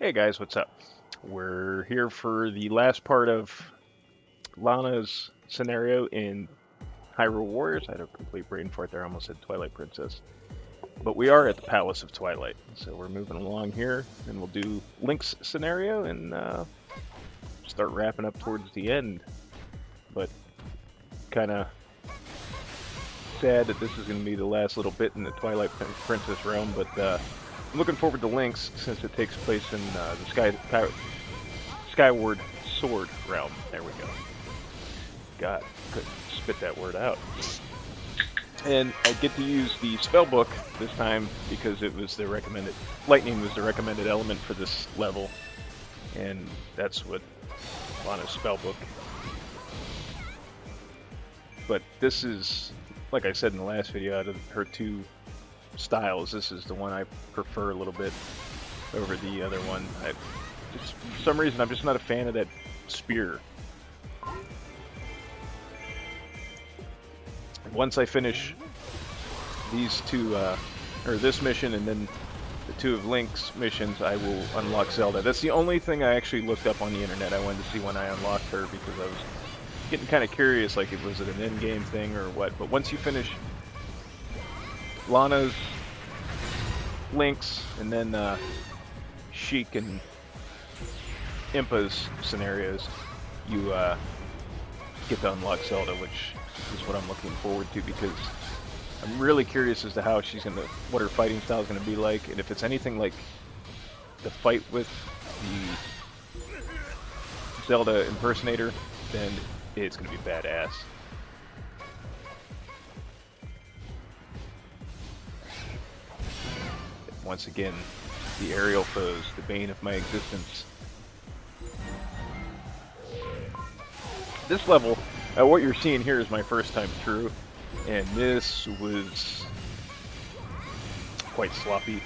Hey guys, what's up? We're here for the last part of Lana's scenario in Hyrule Warriors. I had a complete brain fart there, I almost said Twilight Princess. But we are at the Palace of Twilight, so we're moving along here, and we'll do Link's scenario and start wrapping up towards the end. But kind of sad that this is going to be the last little bit in the Twilight Princess realm, but I'm looking forward to Link's since it takes place in the Skyward Sword realm. There we go. God, couldn't spit that word out. And I get to use the spell book this time because it was the recommended. Lightning was the recommended element for this level, and that's what Lana's spell book. But this is, like I said in the last video, out of her two styles, this is the one I prefer a little bit over the other one. For some reason, I'm just not a fan of that spear. Once I finish these two, or this mission and then the two of Link's missions, I will unlock Zelda. That's the only thing I actually looked up on the internet. I wanted to see when I unlocked her because I was getting kind of curious, like, was it an in-game thing or what? But once you finish Lana's, Link's, and then Sheik and Impa's scenarios, you get to unlock Zelda, which is what I'm looking forward to because I'm really curious as to how she's what her fighting style is gonna be like, and if it's anything like the fight with the Zelda impersonator, then it's gonna be badass. Once again, the aerial foes, the bane of my existence. This level, what you're seeing here is my first time through, and this was quite sloppy.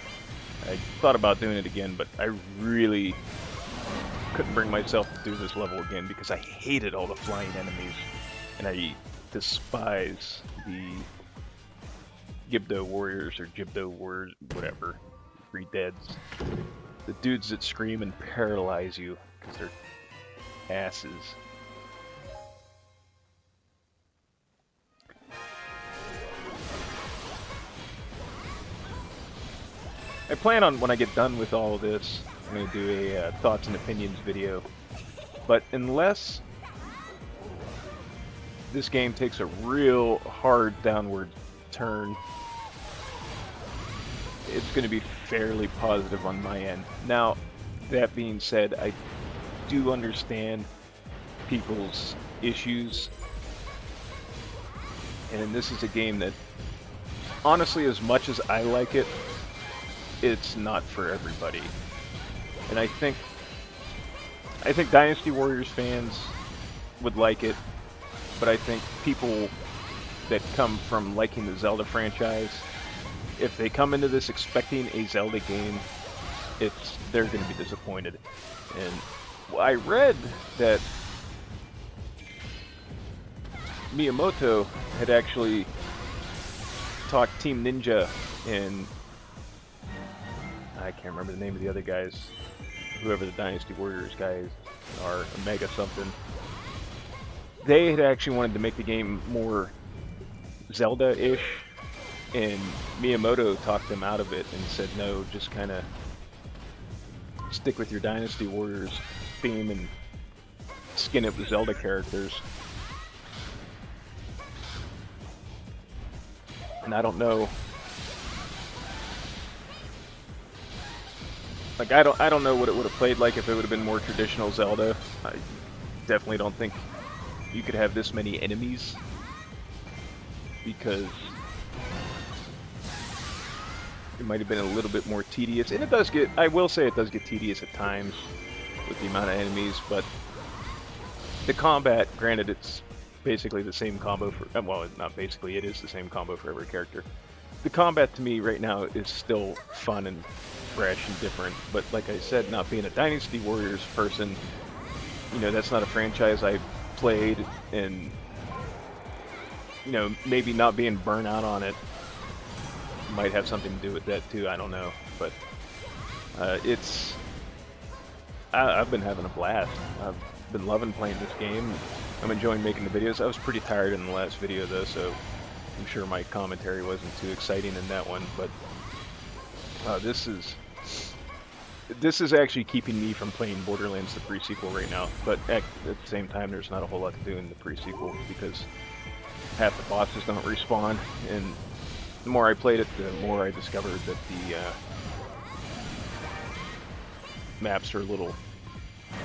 I thought about doing it again, but I really couldn't bring myself to do this level again because I hated all the flying enemies, and I despise the Gibdo warriors or Gibdo warriors, whatever, ReDeads. The dudes that scream and paralyze you because they're asses. I plan on, when I get done with all of this, I'm going to do a thoughts and opinions video. But unless this game takes a real hard downward turn, it's going to be fairly positive on my end. Now, that being said, I do understand people's issues. And this is a game that, honestly, as much as I like it, it's not for everybody. And I think Dynasty Warriors fans would like it, but I think people that come from liking the Zelda franchise, if they come into this expecting a Zelda game, they're going to be disappointed. And I read that Miyamoto had actually talked Team Ninja and I can't remember the name of the other guys, whoever the Dynasty Warriors guys are, Omega something. They had actually wanted to make the game more Zelda-ish, and Miyamoto talked them out of it and said, no, just kind of stick with your Dynasty Warriors theme and skin it with Zelda characters. And I don't know. Like, I don't know what it would have played like if it would have been more traditional Zelda. I definitely don't think you could have this many enemies because it might have been a little bit more tedious. And it does get, I will say it does get tedious at times with the amount of enemies, but the combat, granted it's basically the same combo for, well, not basically, it is the same combo for every character. The combat to me right now is still fun and fresh and different, but like I said, not being a Dynasty Warriors person, you know, that's not a franchise I played, and you know, maybe not being burnt out on it might have something to do with that too, I don't know, but it's I've been having a blast. I've been loving playing this game. I'm enjoying making the videos. I was pretty tired in the last video though, so I'm sure my commentary wasn't too exciting in that one. But this is actually keeping me from playing Borderlands the pre-sequel right now. But at the same time, there's not a whole lot to do in the pre-sequel because half the bosses don't respawn, and the more I played it, the more I discovered that the maps are a little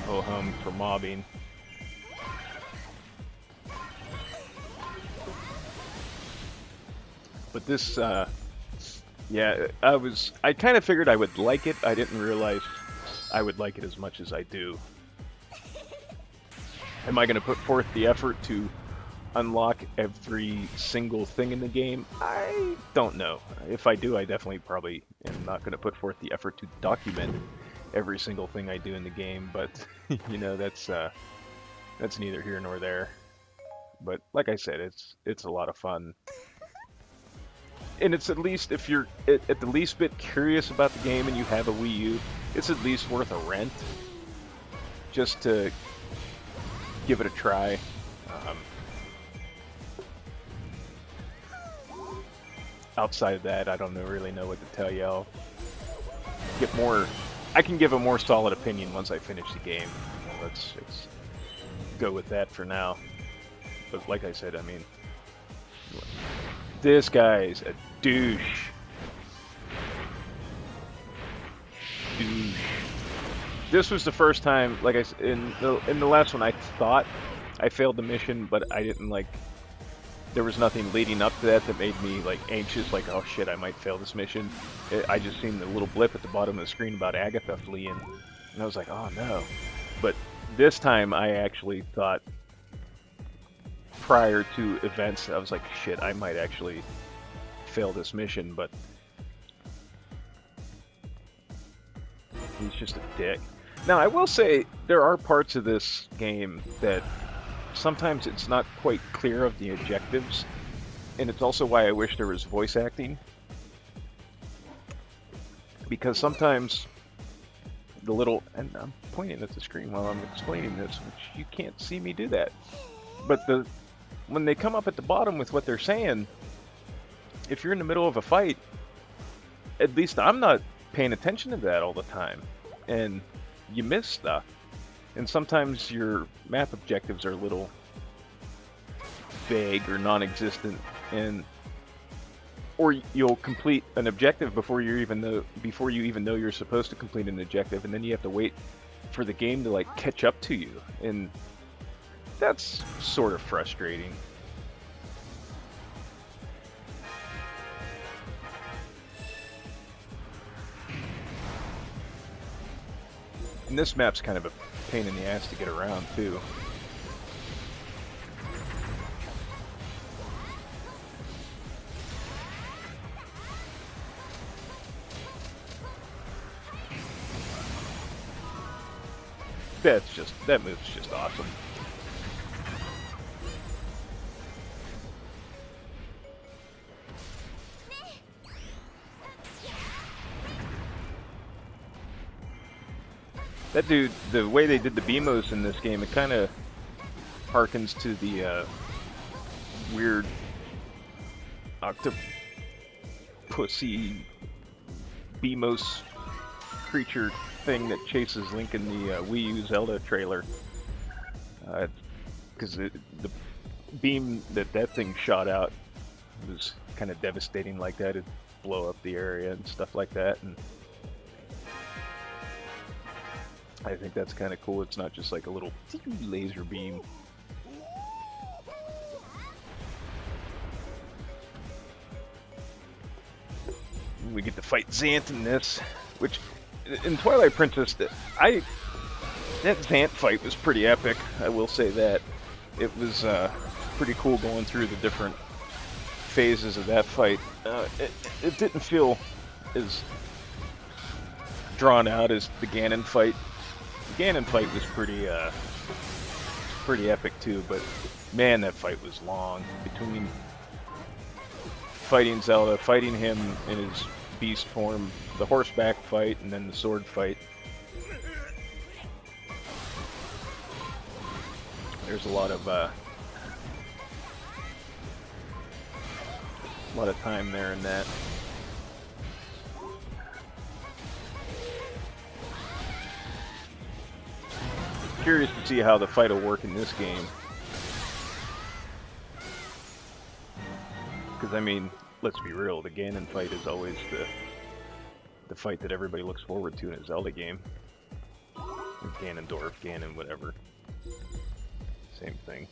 ho-hum for mobbing. But this, yeah, I kind of figured I would like it. I didn't realize I would like it as much as I do. Am I going to put forth the effort to unlock every single thing in the game? I don't know. If I do, I definitely probably am not going to put forth the effort to document every single thing I do in the game, but you know, that's neither here nor there. But like I said, it's a lot of fun. And it's at least, if you're at the least bit curious about the game and you have a Wii U, it's at least worth a rent just to give it a try. Outside of that, I don't really know what to tell you. I'll get more. I can give a more solid opinion once I finish the game. Let's go with that for now. But like I said, I mean, this guy's a douche. This was the first time, like I said, in the last one, I thought I failed the mission, but I didn't like. There was nothing leading up to that made me like anxious, like, oh shit, I might fail this mission. I just seen the little blip at the bottom of the screen about Agatha fleeing, and I was like, oh no. But this time I actually thought, prior to events, I was like, shit, I might actually fail this mission, but he's just a dick. Now, I will say, there are parts of this game that sometimes it's not quite clear of the objectives, and it's also why I wish there was voice acting. Because sometimes the little, and I'm pointing at the screen while I'm explaining this, which you can't see me do that. But when they come up at the bottom with what they're saying, if you're in the middle of a fight, at least I'm not paying attention to that all the time, and you miss stuff. And sometimes your map objectives are a little vague or non-existent, or you'll complete an objective before you even know you're supposed to complete an objective, and then you have to wait for the game to like catch up to you, and that's sort of frustrating. And this map's kind of a pain in the ass to get around too. That move's just awesome. That dude, the way they did the BMOs in this game, it kind of harkens to the weird octopusy BMOS creature thing that chases Link in the Wii U Zelda trailer. Because the beam that thing shot out was kind of devastating like that. It'd blow up the area and stuff like that. And I think that's kind of cool. It's not just like a little laser beam. We get to fight Zant in this, which in Twilight Princess, that Zant fight was pretty epic. I will say that. It was pretty cool going through the different phases of that fight. It didn't feel as drawn out as the Ganon fight. The Ganon fight was pretty epic too, but man, that fight was long. Between fighting Zelda, fighting him in his beast form, the horseback fight, and then the sword fight. There's a lot of time there in that. Curious to see how the fight will work in this game. Because, I mean, let's be real, the Ganon fight is always the fight that everybody looks forward to in a Zelda game. Ganondorf, Ganon, whatever. Same thing.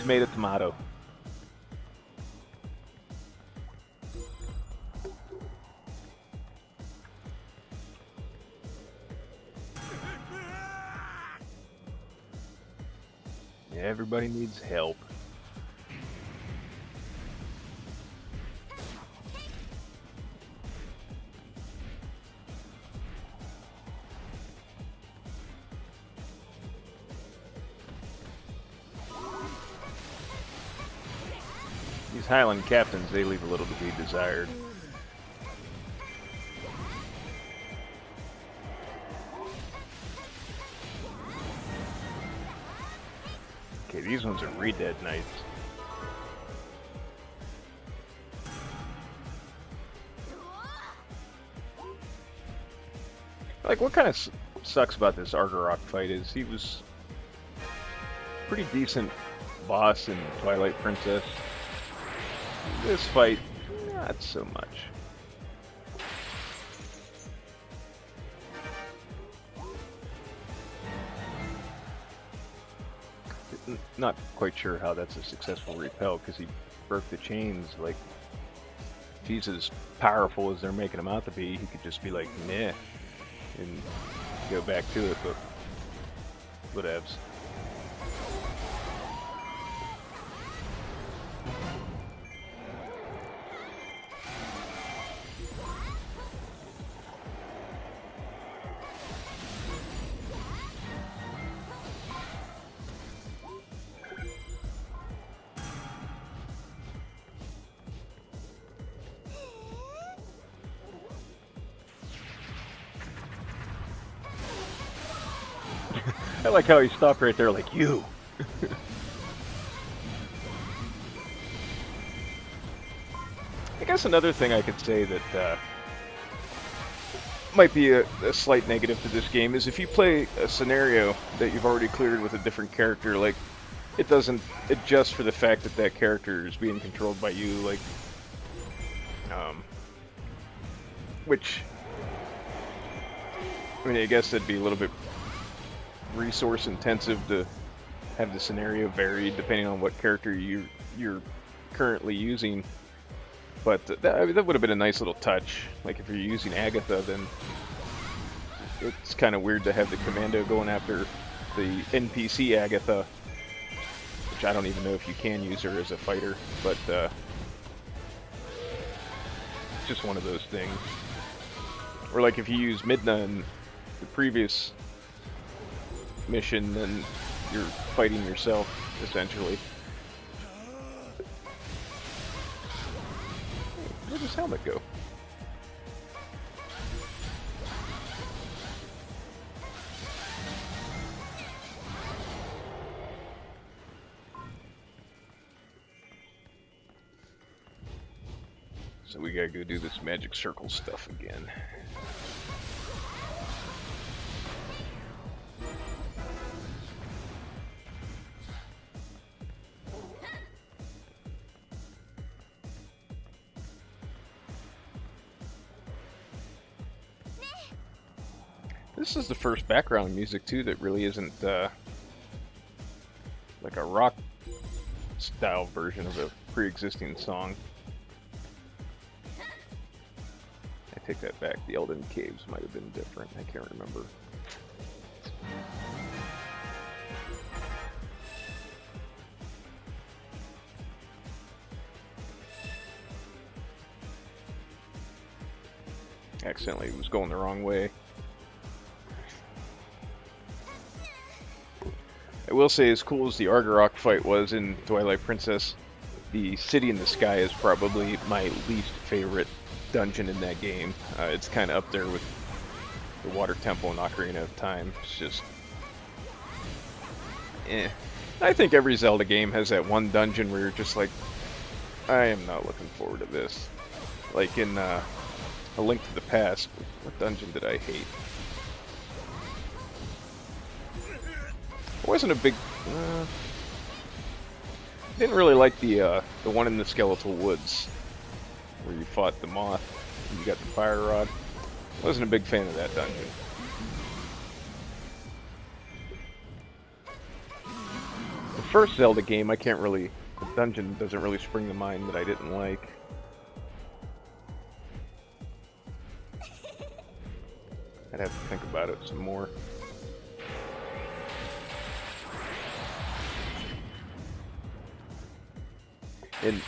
Tomato, tomato. Yeah, everybody needs help. These Highland captains, they leave a little to be desired. Okay, these ones are ReDead Knights. Like, what kind of sucks about this Argarok fight is he was pretty decent boss in Twilight Princess. This fight, not so much. Not quite sure how that's a successful repel, because he broke the chains. Like, if he's as powerful as they're making him out to be, he could just be like, meh, and go back to it, but whatevs. I like how he stopped right there, like, you! I guess another thing I could say that might be a slight negative to this game is if you play a scenario that you've already cleared with a different character, like, it doesn't adjust for the fact that that character is being controlled by you, like, which, I mean, I guess that'd be a little bit resource intensive to have the scenario varied depending on what character you're currently using, but that would have been a nice little touch. Like if you're using Agatha, then it's kind of weird to have the commando going after the NPC Agatha, which I don't even know if you can use her as a fighter, but it's just one of those things. Or like if you use Midna in the previous mission, then you're fighting yourself, essentially. Where'd his helmet go? So we gotta go do this magic circle stuff again. This is the first background music, too, that really isn't, like a rock-style version of a pre-existing song. I take that back. The Elden Caves might have been different. I can't remember. Accidentally was going the wrong way. I will say, as cool as the Argarok fight was in Twilight Princess, the City in the Sky is probably my least favorite dungeon in that game. It's kind of up there with the Water Temple and Ocarina of Time. It's just... eh. I think every Zelda game has that one dungeon where you're just like, I am not looking forward to this. Like in A Link to the Past, what dungeon did I hate? I wasn't a big... didn't really like the one in the Skeletal Woods, where you fought the moth and you got the fire rod. Wasn't a big fan of that dungeon. The first Zelda game, I can't really... The dungeon doesn't really spring to mind that I didn't like. I'd have to think about it some more. In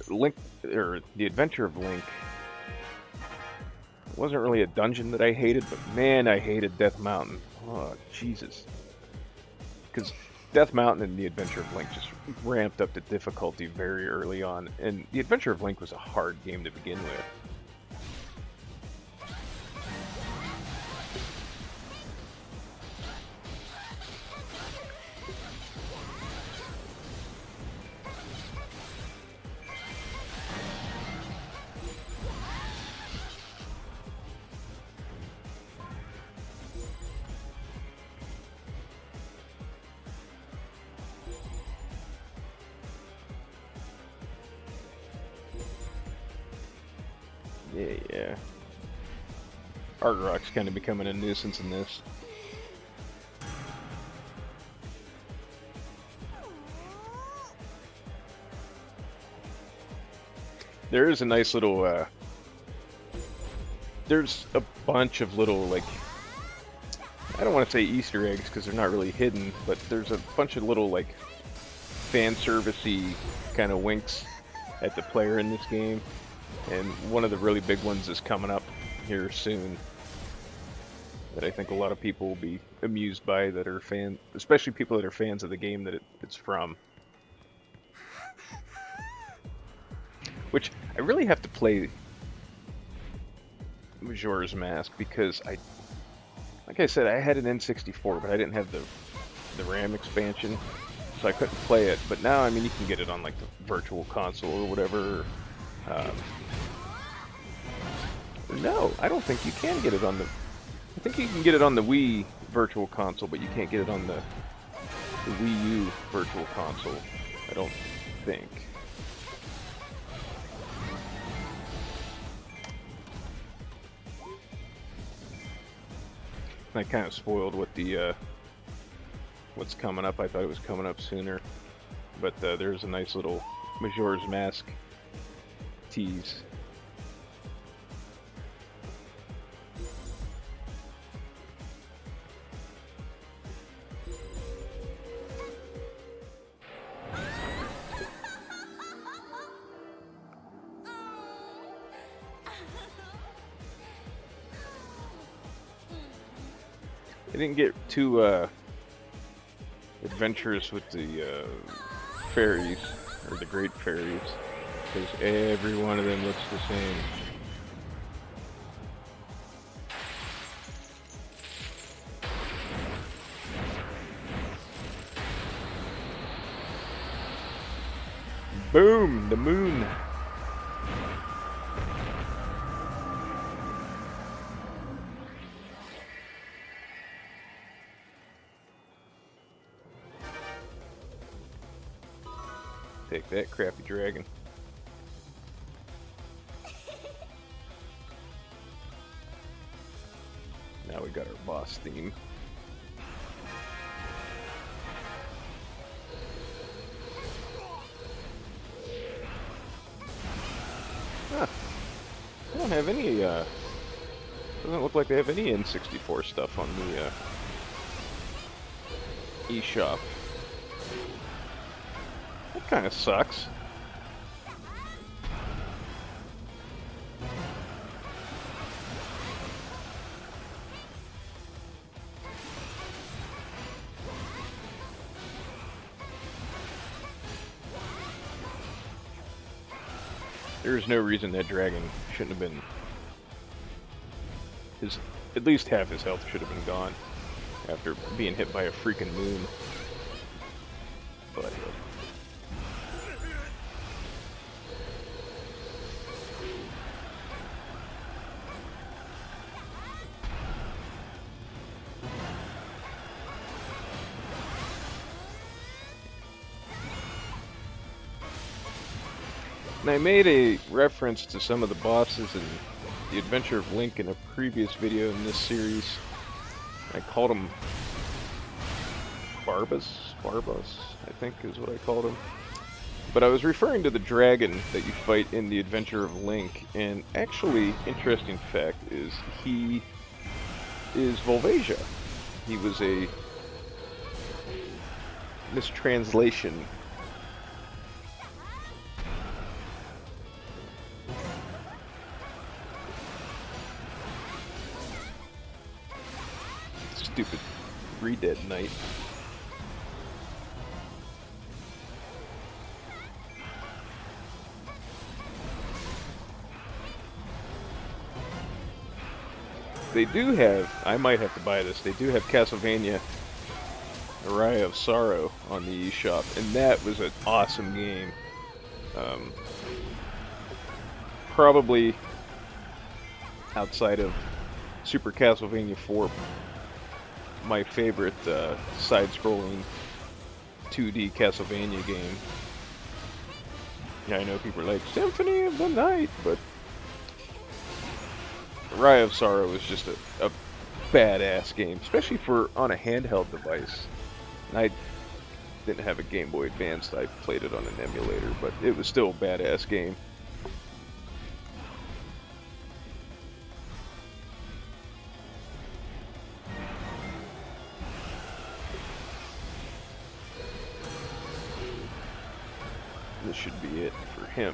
Link, or The Adventure of Link, it wasn't really a dungeon that I hated, but man, I hated Death Mountain. Oh, Jesus. Because Death Mountain and The Adventure of Link just ramped up the difficulty very early on, and The Adventure of Link was a hard game to begin with. Yeah. Art Rock's kind of becoming a nuisance in this. There is a nice little, there's a bunch of little, like, I don't want to say Easter eggs because they're not really hidden, but there's a bunch of little, like, fan servicey kind of winks at the player in this game. And one of the really big ones is coming up here soon that I think a lot of people will be amused by, that are especially people that are fans of the game that it's from. Which, I really have to play Majora's Mask because like I said, I had an N64, but I didn't have the RAM expansion, so I couldn't play it. But now, I mean, you can get it on like the Virtual Console or whatever. No, I don't think you can get it on the... I think you can get it on the Wii Virtual Console, but you can't get it on the Wii U Virtual Console. I don't think. I kind of spoiled what what's coming up. I thought it was coming up sooner, but there's a nice little Majora's Mask tease. I didn't get too adventurous with the fairies, or the great fairies, because every one of them looks the same. Boom! The moon! Take that, crappy dragon. Now we got our boss theme. Huh. I don't have any, doesn't look like they have any N64 stuff on the, eShop. That kind of sucks. There's no reason that dragon shouldn't have been... at least half his health should have been gone after being hit by a freaking moon. butt. And I made a reference to some of the bosses in The Adventure of Link in a previous video in this series. I called them Barbas, I think is what I called him. But I was referring to the dragon that you fight in The Adventure of Link, and actually, interesting fact is he is Volvasia. He was a mistranslation. Stupid ReDead Knight. They do have, I might have to buy this, they do have Castlevania Araya of Sorrow on the eShop, and that was an awesome game. Probably outside of Super Castlevania 4, my favorite side-scrolling 2D Castlevania game. Yeah, I know people are like, Symphony of the Night, but Araya of Sorrow is just a badass game, especially for on a handheld device. And I didn't have a Game Boy Advance, I played it on an emulator, but it was still a badass game. This should be it for him.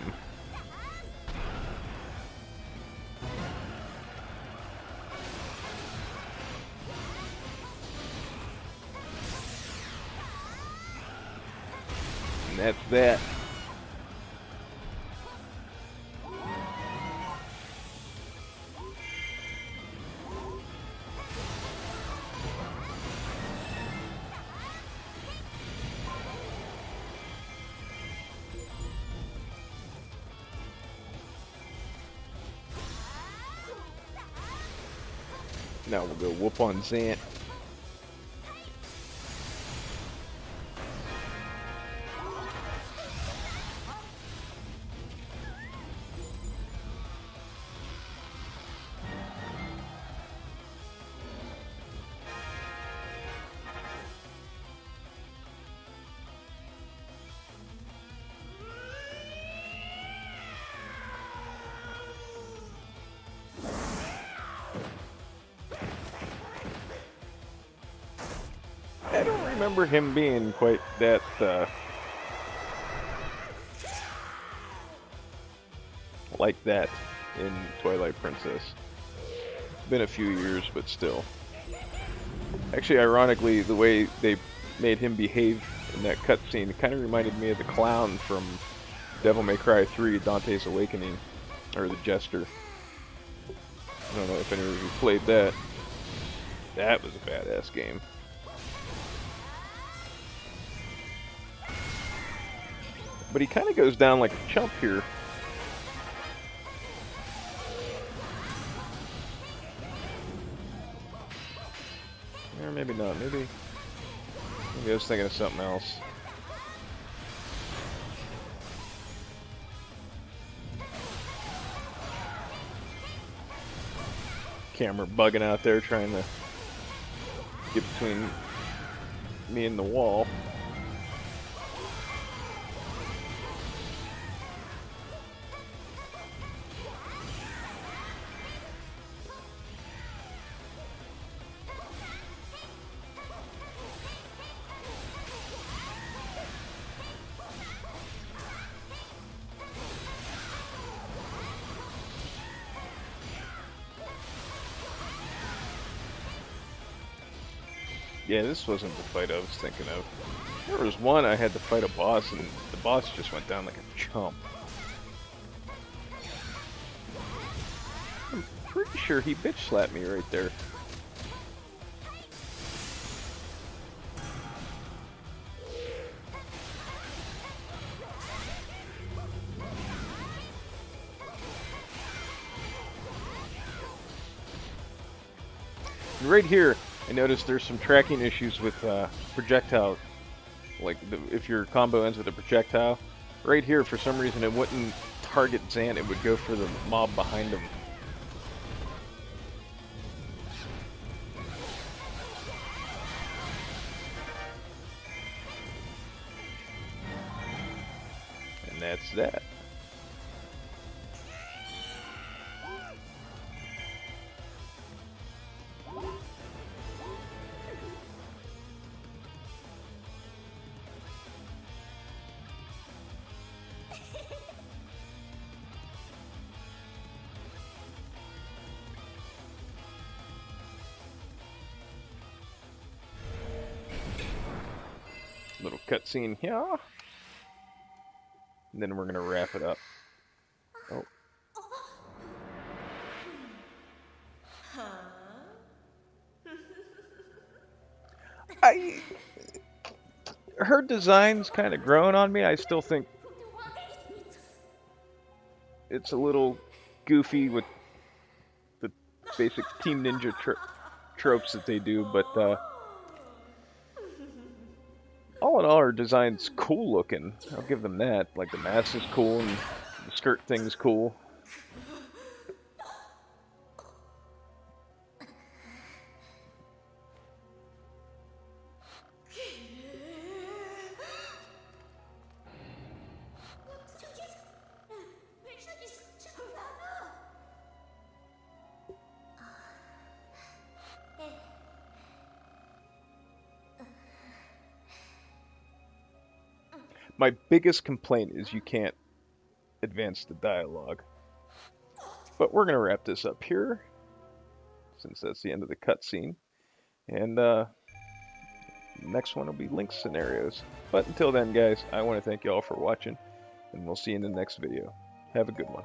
And that's that. Now we'll go whoop on Zant. I don't remember him being quite that, like that in Twilight Princess. It's been a few years, but still. Actually, ironically, the way they made him behave in that cutscene kind of reminded me of the clown from Devil May Cry 3, Dante's Awakening, or the Jester. I don't know if any of you played that. That was a badass game. But he kind of goes down like a chump here. Or maybe not. Maybe I was thinking of something else. Camera bugging out there trying to get between me and the wall. Yeah, this wasn't the fight I was thinking of. There was one I had to fight a boss, and the boss just went down like a chump. I'm pretty sure he bitch slapped me right there. And right here, I noticed there's some tracking issues with projectile. Like, if your combo ends with a projectile, right here, for some reason, it wouldn't target Zant, it would go for the mob behind him. And that's that. Little cutscene here. And then we're going to wrap it up. Oh. Her design's kind of growing on me. I still think it's a little goofy with the basic Team Ninja tropes that they do, but all in all, her design's cool looking. I'll give them that. Like, the mask is cool, and the skirt thing's cool. My biggest complaint is you can't advance the dialogue. But we're going to wrap this up here, since that's the end of the cutscene. And next one will be Link scenarios. But until then, guys, I want to thank you all for watching, and we'll see you in the next video. Have a good one.